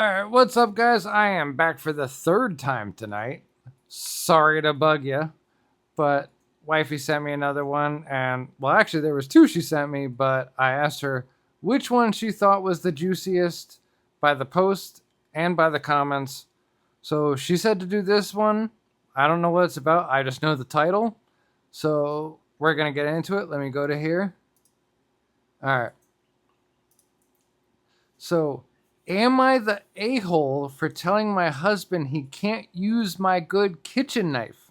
Alright, what's up, guys? I am back for the third time tonight. Sorry to bug you, but wifey sent me another one, and well, actually, there was two she sent me, but I asked her which one she thought was the juiciest by the post and by the comments. So she said to do this one. I don't know what it's about, I just know the title. So we're gonna get into it. Let me go to here. Alright. So, am I the a hole for telling my husband he can't use my good kitchen knife?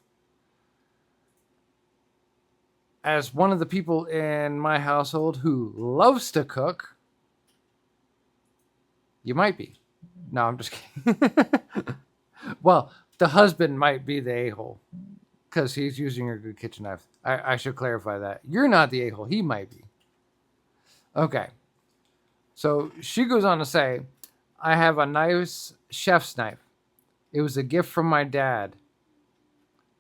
As one of the people in my household who loves to cook, you might be. No, I'm just kidding. Well, the husband might be the a hole because he's using your good kitchen knife. I should clarify that. You're not the a hole, he might be. Okay. So she goes on to say, I have a nice chef's knife. It was a gift from my dad.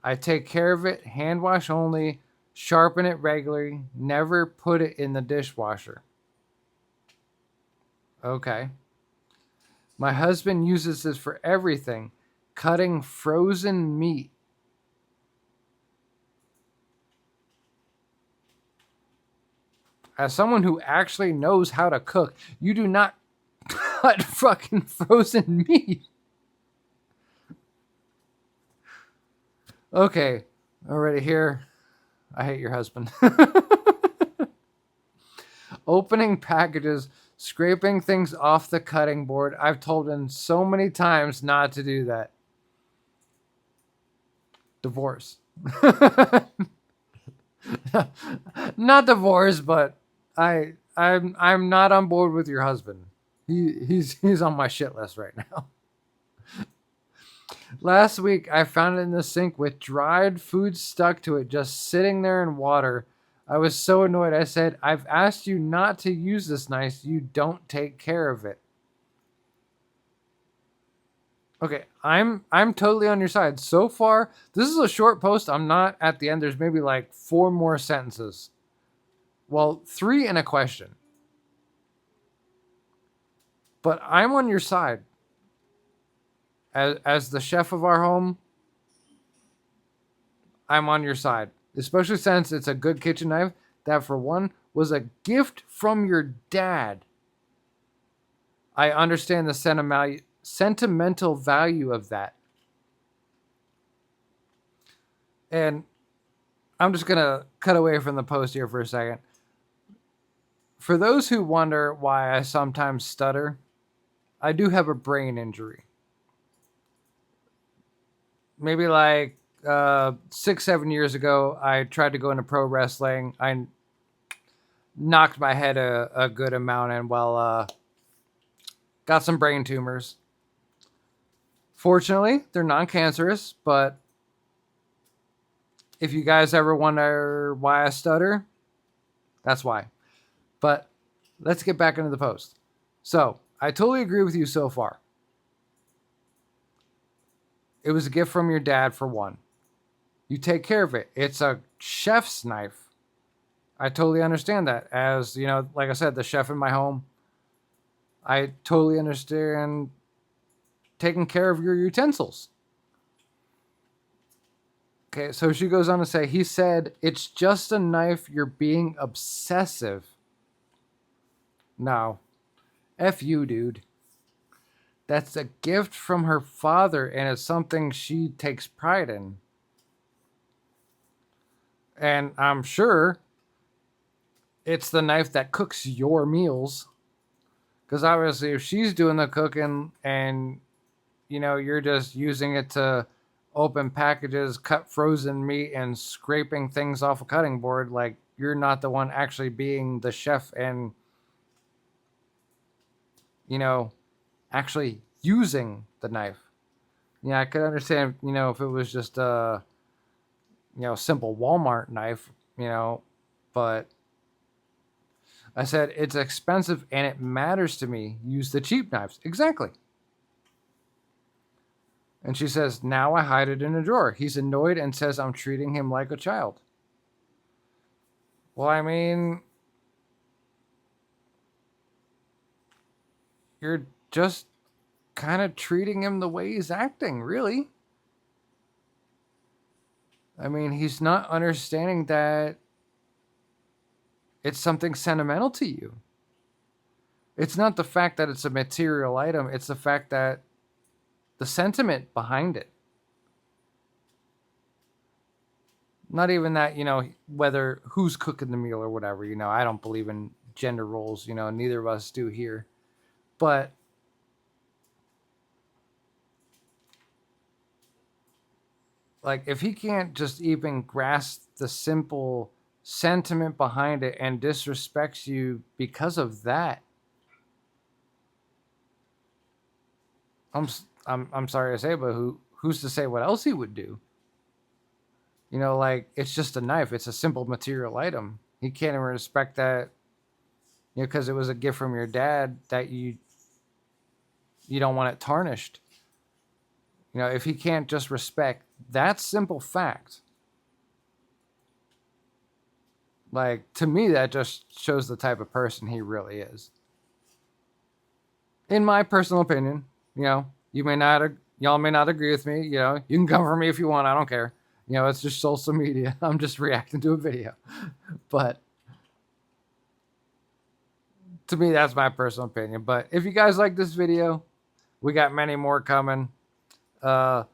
I take care of it, hand wash only, sharpen it regularly, never put it in the dishwasher. Okay. My husband uses this for everything, cutting frozen meat. As someone who actually knows how to cook, you do not cut fucking frozen meat. Okay, already here. I hate your husband. Opening packages, scraping things off the cutting board. I've told him so many times not to do that. Divorce. Not divorce, but I'm not on board with your husband. He's on my shit list right now. Last week I found it in the sink with dried food stuck to it, just sitting there in water. I was so annoyed. I said, I've asked you not to use this knife. You don't take care of it. Okay, I'm totally on your side. So far, this is a short post. I'm not at the end. There's maybe like 4 more sentences. Well, 3 and a question. But I'm on your side. As the chef of our home, I'm on your side. Especially since it's a good kitchen knife that, for one, was a gift from your dad. I understand the sentimental value of that. And I'm just going to cut away from the post here for a second. For those who wonder why I sometimes stutter, I do have a brain injury. Maybe like 6-7 years ago, I tried to go into pro wrestling. I knocked my head a good amount and, well, got some brain tumors. Fortunately, they're non-cancerous, but if you guys ever wonder why I stutter, that's why. But let's get back into the post. So, I totally agree with you so far. It was a gift from your dad, for one. You take care of it. It's a chef's knife. I totally understand that. As, you know, like I said, the chef in my home, I totally understand taking care of your utensils. Okay, so she goes on to say, he said, it's just a knife, you're being obsessive. No. F you, dude. That's a gift from her father, and it's something she takes pride in. And I'm sure it's the knife that cooks your meals. Because obviously, if she's doing the cooking and, you know, you're just using it to open packages, cut frozen meat, and scraping things off a cutting board, like, you're not the one actually being the chef and, you know, actually using the knife. Yeah, I could understand, you know, if it was just a, you know, simple Walmart knife, you know, but I said, it's expensive and it matters to me. Use the cheap knives. Exactly. And she says, now I hide it in a drawer. He's annoyed and says I'm treating him like a child. Well, I mean, you're just kind of treating him the way he's acting, really. I mean, he's not understanding that it's something sentimental to you. It's not the fact that it's a material item, it's the fact that the sentiment behind it. Not even that, whether who's cooking the meal or whatever, I don't believe in gender roles, neither of us do here. But like, if he can't just even grasp the simple sentiment behind it and disrespects you because of that, I'm sorry to say, but who's to say what else he would do? Like, it's just a knife. It's a simple material item. He can't even respect that, because it was a gift from your dad, that you don't want it tarnished. If he can't just respect that simple fact, like, to me, that just shows the type of person he really is. In my personal opinion, you may not, y'all may not agree with me. You can come for me if you want. I don't care. It's just social media. I'm just reacting to a video. But to me, that's my personal opinion. But if you guys like this video, we got many more coming. I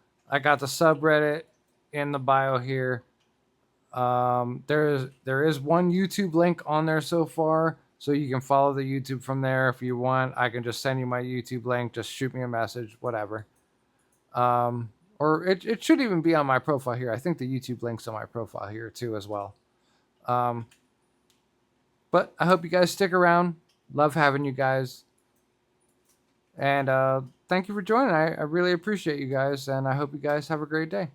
got the subreddit in the bio here. There is one YouTube link on there so far, so you can follow the YouTube from there if you want. I can just send you my YouTube link. Just shoot me a message, whatever. Or it should even be on my profile here. I think the YouTube link's on my profile here too as well. But I hope you guys stick around. Love having you guys. And thank you for joining. I really appreciate you guys, and I hope you guys have a great day.